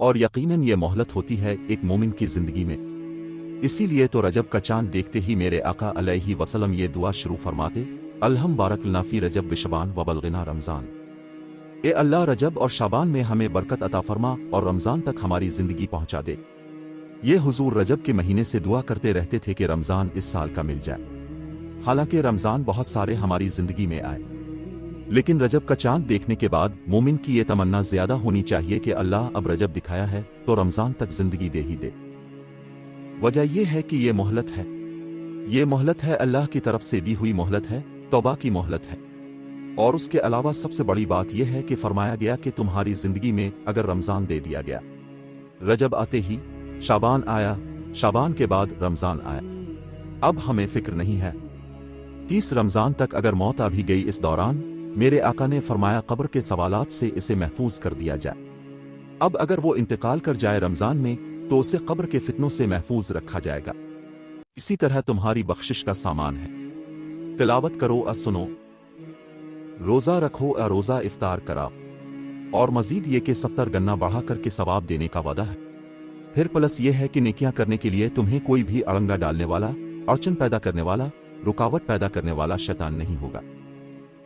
اور यकीनन ये मोहलत होती है एक मोमिन की जिंदगी में। इसीलिए तो रजब का चांद देखते ही मेरे आका अलैहि वसल्लम ये दुआ शुरू फरमाते, अल्हम बारक लना फी रजब बिशबान व बलगना रमजान। ए अल्लाह रजब और शाबान में हमें बरकत अता फरमा और रमजान तक हमारी जिंदगी पहुंचा दे। ये हुजूर रजब के महीने से दुआ करते रहते थे कि रमजान इस साल का मिल जाए। हालांकि रमजान बहुत सारे हमारी जिंदगी में आए, लेकिन रजब का चांद देखने के बाद मोमिन की ये तमन्ना ज्यादा होनी चाहिए कि अल्लाह अब रजब दिखाया है तो रमजान तक जिंदगी दे ही दे। वजह यह है कि ये मोहलत है, ये मोहलत है अल्लाह की तरफ से दी हुई मोहलत है, तौबा की मोहलत है। और उसके अलावा सबसे बड़ी बात यह है कि फरमाया गया कि तुम्हारी जिंदगी में अगर रमजान दे दिया गया, रजब आते ही शाबान आया, शाबान के बाद रमजान आया, अब हमें फिक्र नहीं है। 30 रमजान तक अगर मौत आ भी गई, इस दौरान मेरे आका ने फरमाया कब्र के सवालात से इसे महफूज कर दिया जाए। अब अगर वो इंतकाल कर जाए रमजान में तो उसे कब्र के फितनों से महफूज रखा जाएगा। इसी तरह तुम्हारी बख्शिश का सामान है, तिलावत करो आ सुनो, रोजा रखो आ रोजा इफ्तार करा, और मजीद ये कि 70 गन्ना बढ़ा करके सवाब देने का वादा है। फिर प्लस ये है कि नेकियां करने के लिए तुम्हें कोई भी अड़ंगा डालने वाला, अड़चन पैदा करने वाला, रुकावट पैदा करने वाला शैतान नहीं होगा।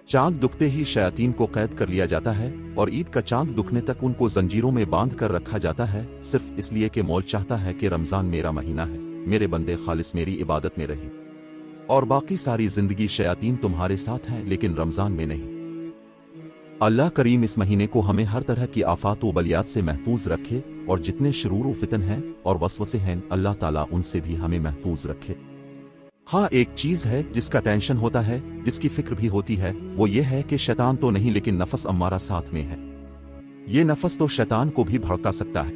चांद दुखते ही शयातीन को कैद कर लिया जाता है और ईद का चांद दुखने तक उनको जंजीरों में बांध कर रखा जाता है, सिर्फ इसलिए कि मौल चाहता है कि रमजान मेरा महीना है, मेरे बंदे खालिस मेरी इबादत में रहे, और बाकी सारी जिंदगी शयातीन तुम्हारे साथ हैं लेकिन रमजान में नहीं। अल्लाह करीम इस महीने को हमें हर तरह की आफात व बलियात से महफूज रखे, और जितने शुरूर व फितन हैं और वसवसे हैं अल्लाह ताला उनसे भी हमें महफूज रखे। हाँ, एक चीज है जिसका टेंशन होता है, जिसकी फिक्र भी होती है, वो ये है कि शैतान तो नहीं लेकिन नफस अम्मारा साथ में है। ये नफस तो शैतान को भी भड़का सकता है,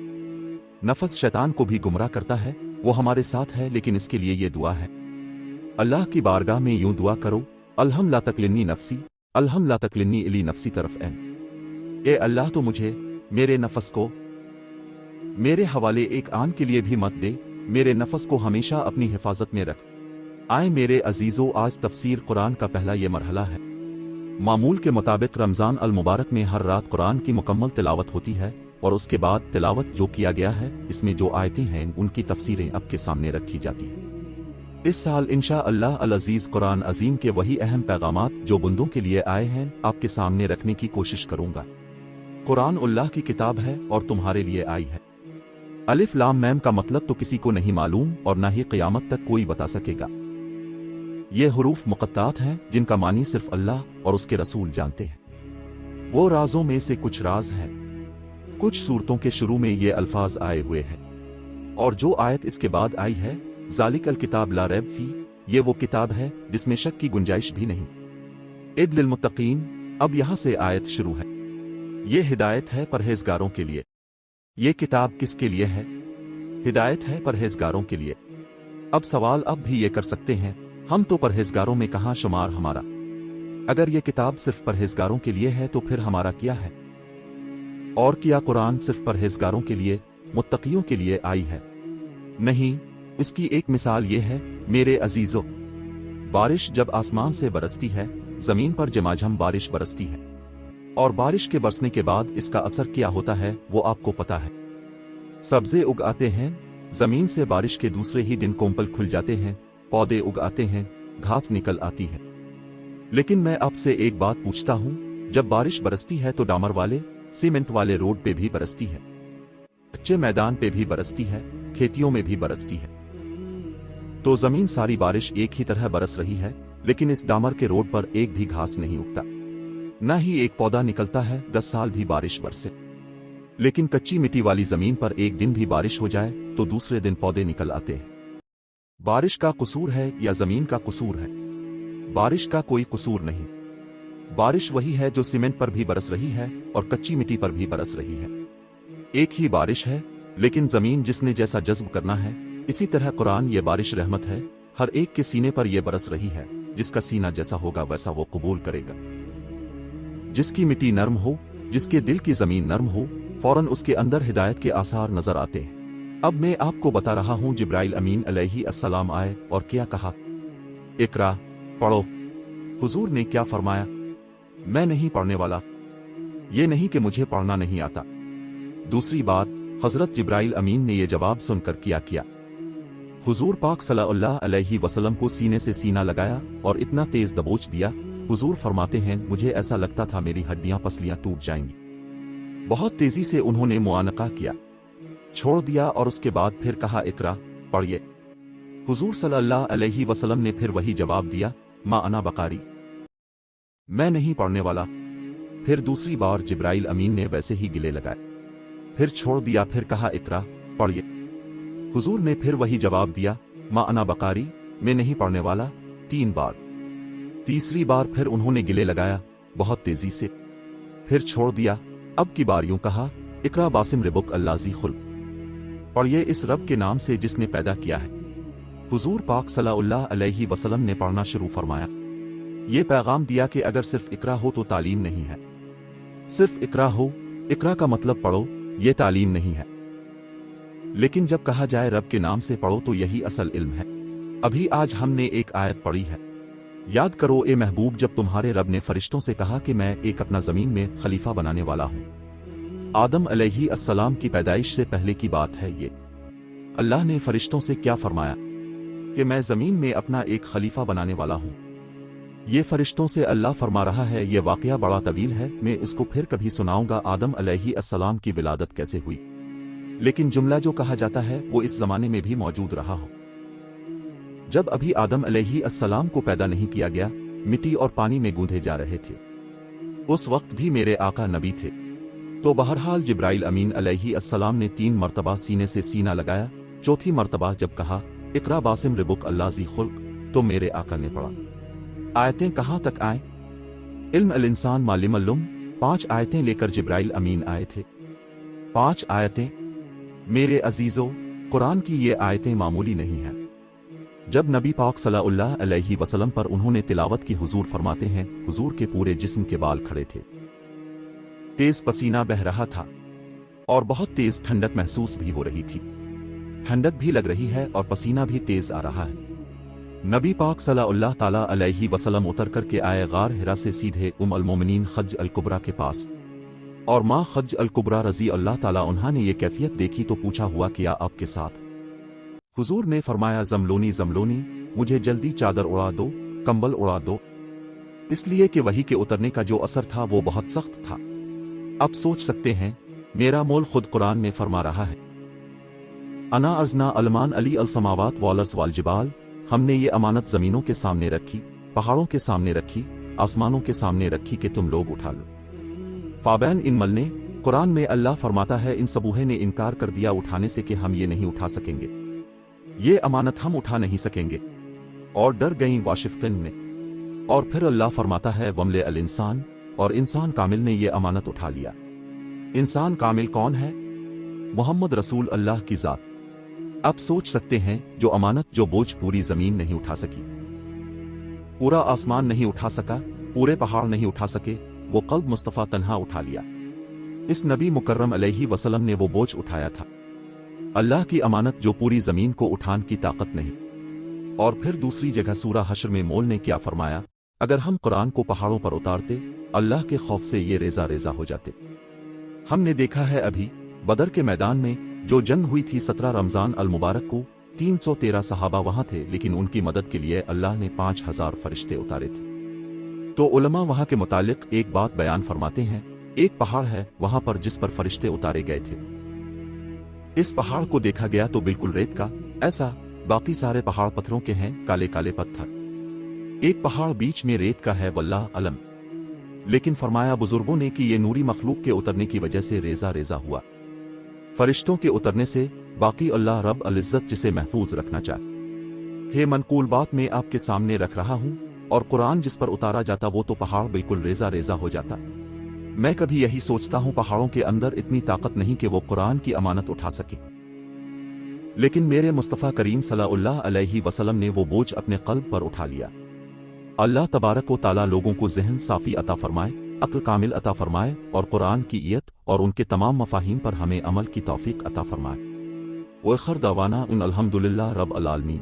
नफस शैतान को भी गुमराह करता है, वो हमारे साथ है। लेकिन इसके लिए ये दुआ है, अल्लाह की बारगाह में यूं दुआ करो, अल्हम ला तकलिन्नी नफसी, अल्हम ला तकलिन्नी इली नफसी तरफ एन। ए अल्लाह तो मुझे, मेरे नफस को मेरे हवाले एक आन के लिए भी मत दे, मेरे नफस को हमेशा अपनी हिफाजत में रख। आए मेरे अजीजों, आज तफसीर कुरान का पहला ये मरहला है। मामूल के मुताबिक रमजान अल मुबारक में हर रात कुरान की मुकम्मल तिलावत होती है, और उसके बाद तिलावत जो किया गया है इसमें जो आयतें हैं उनकी तफसीरें अब के सामने रखी जाती हैं। इस साल इंशा अल्लाह अल अजीज कुरान अजीम के वही अहम पैगामात जो बंदों के लिए आए हैं आपके सामने रखने की कोशिश करूंगा। कुरान अल्लाह की किताब है और तुम्हारे लिए आई है। अलिफ लाम मैम का मतलब तो किसी को नहीं मालूम और न ही क़यामत तक कोई बता सकेगा। ये हुरूफ मुक़त्तात हैं जिनका मानी सिर्फ अल्लाह और उसके रसूल जानते हैं। वो राजों में से कुछ राज हैं। कुछ सूरतों के शुरू में ये अल्फाज आए हुए हैं, और जो आयत इसके बाद आई है, ज़ालिकल किताब ला रैब फी, ये वो किताब है जिसमें शक की गुंजाइश भी नहीं। इद लिल मुत्तकीन, अब यहां से आयत शुरू है। ये हिदायत है परहेजगारों के लिए। ये किताब किसके लिए है? हिदायत है परहेजगारों के लिए। अब सवाल अब भी ये कर सकते हैं, हम तो परहेजगारों में कहां शुमार हमारा? अगर ये किताब सिर्फ परहेजगारों के लिए है तो फिर हमारा क्या है? और क्या कुरान सिर्फ परहेजगारों के लिए, मुत्तकियों के लिए आई है? नहीं। इसकी एक मिसाल ये है मेरे अजीजों, बारिश जब आसमान से बरसती है, जमीन पर झमाझम बारिश बरसती है, और बारिश के बरसने के बाद इसका असर क्या होता है वो आपको पता है। सब्जे उग आते हैं, जमीन से बारिश के दूसरे ही दिन कोंपल खुल जाते हैं, पौधे उग आते हैं, घास निकल आती है। लेकिन मैं आपसे एक बात पूछता हूं, जब बारिश बरसती है तो डामर वाले, सीमेंट वाले रोड पे भी बरसती है, कच्चे मैदान पे भी बरसती है, खेतियों में भी बरसती है। तो जमीन सारी बारिश एक ही तरह बरस रही है, लेकिन इस डामर के रोड पर एक भी घास नहीं उगता, न ही एक पौधा निकलता है 10 साल भी बारिश बरसे। लेकिन कच्ची मिट्टी वाली जमीन पर एक दिन भी बारिश हो जाए तो दूसरे दिन पौधे निकल आते हैं। बारिश का कसूर है या जमीन का कसूर है? बारिश का कोई कसूर नहीं। बारिश वही है जो सीमेंट पर भी बरस रही है और कच्ची मिट्टी पर भी बरस रही है। एक ही बारिश है, लेकिन जमीन जिसने जैसा जज्ब करना है, इसी तरह कुरान ये बारिश रहमत है, हर एक के सीने पर यह बरस रही है। जिसका सीना जैसा होगा वैसा वो कबूल करेगा। जिसकी मिट्टी नर्म हो, जिसके दिल की जमीन नर्म हो, फौरन उसके अंदर हिदायत के आसार नजर आते हैं। अब मैं आपको बता रहा हूं, जिब्राइल अमीन अलैहि अस्सलाम आए और क्या कहा, इकरा, पढ़ो। हुजूर ने क्या फरमाया? मैं नहीं पढ़ने वाला। ये नहीं कि मुझे पढ़ना नहीं आता। दूसरी बात, हज़रत जिब्राइल अमीन ने यह जवाब सुनकर किया हुजूर पाक सल्लल्लाहु अलैहि वसल्लम को सीने से सीना लगाया और इतना तेज दबोच दिया। हुजूर फरमाते हैं, मुझे ऐसा लगता था मेरी हड्डियां पसलियां टूट जाएंगी। बहुत तेजी से उन्होंने मुआनका किया, छोड़ दिया और उसके बाद फिर कहा, इकरा, पढ़िए। हुजूर सल्लल्लाहु अलैहि वसल्लम ने फिर वही जवाब दिया, मा अना बकारी, मैं नहीं पढ़ने वाला। फिर दूसरी बार जिब्राइल अमीन ने वैसे ही गिले लगाए, फिर छोड़ दिया, फिर कहा, इकरा, पढ़िए। हुजूर ने फिर वही जवाब दिया, मा अना बकारी, मैं नहीं पढ़ने वाला, 3 बार। तीसरी बार फिर उन्होंने गिले लगाया बहुत तेजी से, फिर छोड़ दिया। अब की बार यूं कहा, इकरा बासिम रिबुक अल्लाजी खुल, पढ़िए इस रब के नाम से जिसने पैदा किया है। हुजूर पाक सल्लल्लाहु अलैहि वसल्लम ने पढ़ना शुरू फरमाया। ये पैगाम दिया कि अगर सिर्फ इकरा हो तो तालीम नहीं है, सिर्फ इकरा हो, इकरा का मतलब पढ़ो, ये तालीम नहीं है। लेकिन जब कहा जाए रब के नाम से पढ़ो तो यही असल इल्म है। अभी आज हमने एक आयत पढ़ी है, याद करो ए महबूब, जब तुम्हारे रब ने फरिश्तों से कहा कि मैं एक अपना जमीन में खलीफा बनाने वाला हूं। आदम अलैहि अस्सलाम की पैदाइश से पहले की बात है ये। अल्लाह ने फरिश्तों से क्या फरमाया कि मैं जमीन में अपना एक खलीफा बनाने वाला हूं। ये फरिश्तों से अल्लाह फरमा रहा है। ये वाकया बड़ा तवील है, मैं इसको फिर कभी सुनाऊंगा, आदम अलैहि अस्सलाम की विलादत कैसे हुई। लेकिन जुमला जो कहा जाता है वो इस जमाने में भी मौजूद रहा हो। जब अभी आदम अलैहि अस्सलाम को पैदा नहीं किया गया, मिट्टी और पानी में गूंथे जा रहे थे, उस वक्त भी मेरे आका नबी थे। तो बहरहाल जिब्राइल अमीन अलैहि अस्सलाम ने 3 मरतबा सीने से सीना लगाया। चौथी मरतबा जब कहा, इकरा बासिम रिबुक अल्लाजी खुल्क, तो मेरे आका ने पढ़ा। आयतें कहां तक आए? इल्म अल इंसान मालिम अल्लुम, 5 आयतें लेकर जिब्राइल अमीन आए थे। 5 आयतें। मेरे अजीजों, कुरान की ये आयतें मामूली नहीं हैं। जब नबी पाक सल्लल्लाहु अलैहि वसल्लम पर उन्होंने तिलावत की, हुजूर फरमाते हैं, हुजूर के पूरे जिस्म के बाल खड़े थे, तेज पसीना बह रहा था और बहुत तेज ठंडक महसूस भी हो रही थी। ठंडक भी लग रही है और पसीना भी तेज आ रहा है। नबी पाक सल्लल्लाहु ताला अलैहि वसल्लम उतर करके आए गार हिरा से सीधे अल मोमिनीन खज अल कुबरा के पास, और माँ खज अल कुबरा रजी अल्लाह ताला उन्हा ने ये कैफियत देखी तो पूछा, हुआ क्या आपके साथ? हुजूर ने फरमाया, जमलोनी जमलोनी, मुझे जल्दी चादर उड़ा दो, कंबल उड़ा दो, इसलिए कि वही के उतरने का जो असर था वो बहुत सख्त था। अब सोच सकते हैं, मेरा मोल खुद कुरान में फरमा रहा है, अना अजना अलमान अली अल समावात वालस वाल जिबाल, हमने ये अमानत जमीनों के सामने रखी, पहाड़ों के सामने रखी, आसमानों के सामने रखी कि तुम लोग उठा लो। फाबैन इन मलने, कुरान में अल्लाह फरमाता है, इन सबूहे ने इनकार कर दिया उठाने से कि हम ये नहीं उठा सकेंगे, ये अमानत हम उठा नहीं सकेंगे, और डर गईं वाशिफ्तिन ने। और फिर अल्लाह फरमाता है, वमले अल इंसान, और इंसान कामिल ने ये अमानत उठा लिया। इंसान कामिल कौन है? मोहम्मद रसूल अल्लाह की जात। अब सोच सकते हैं, जो अमानत, जो बोझ पूरी जमीन नहीं उठा सकी, पूरा आसमान नहीं उठा सका, पूरे पहाड़ नहीं उठा सके, वो कल्ब मुस्तफा तन्हा उठा लिया। इस नबी मुकर्रम अलैहि वसल्लम ने वो बोझ उठाया था, अल्लाह की अमानत जो पूरी जमीन को उठान की ताकत नहीं। और फिर दूसरी जगह सूरा हश्र में मोल ने क्या फरमाया, अगर हम कुरान को पहाड़ों पर उतारते, अल्लाह के खौफ से ये रेजा रेजा हो जाते। हमने देखा है अभी बदर के मैदान में जो जंग हुई थी 17 रमजान अल मुबारक को, 313 सहाबा वहां थे, लेकिन उनकी मदद के लिए अल्लाह ने 5000 फरिश्ते उतारे थे। तो उलमा वहां के मुतालिक एक बात बयान फरमाते हैं, एक पहाड़ है वहां पर जिस पर फरिश्ते उतारे गए थे। इस पहाड़ को देखा गया तो बिल्कुल रेत का, ऐसा बाकी सारे पहाड़ पत्थरों के हैं, काले काले पत्थर। एक पहाड़ बीच में रेत का है, वल्लाह अलम। लेकिन फरमाया बुजुर्गों ने कि ये नूरी मखलूक के उतरने की वजह से रेजा रेजा हुआ, फरिश्तों के उतरने से। बाकी अल्लाह रब अल इज्जत जिसे महफूज रखना चाहे। हे मनकूल बात मैं आपके सामने रख रहा हूं, और कुरान जिस पर उतारा जाता वो तो पहाड़ बिल्कुल रेजा रेजा हो जाता। मैं कभी यही सोचता हूं, पहाड़ों के अंदर इतनी ताकत नहीं कि वो कुरान की अमानत उठा सके, लेकिन मेरे मुस्तफ़ा करीम सल्लल्लाहु अलैहि वसल्लम ने वो बोझ अपने कल्ब पर उठा लिया। अल्लाह तबारक व तआला लोगों को ज़हन साफ़ी अता फरमाए, अक्ल कामिल अता फरमाए, और कुरान की इयत और उनके तमाम मफाहीम पर हमें अमल की तौफीक अता फरमाए। व आखिर दावाना अल्हम्दुलिल्लाह रब्बिल आलमीन।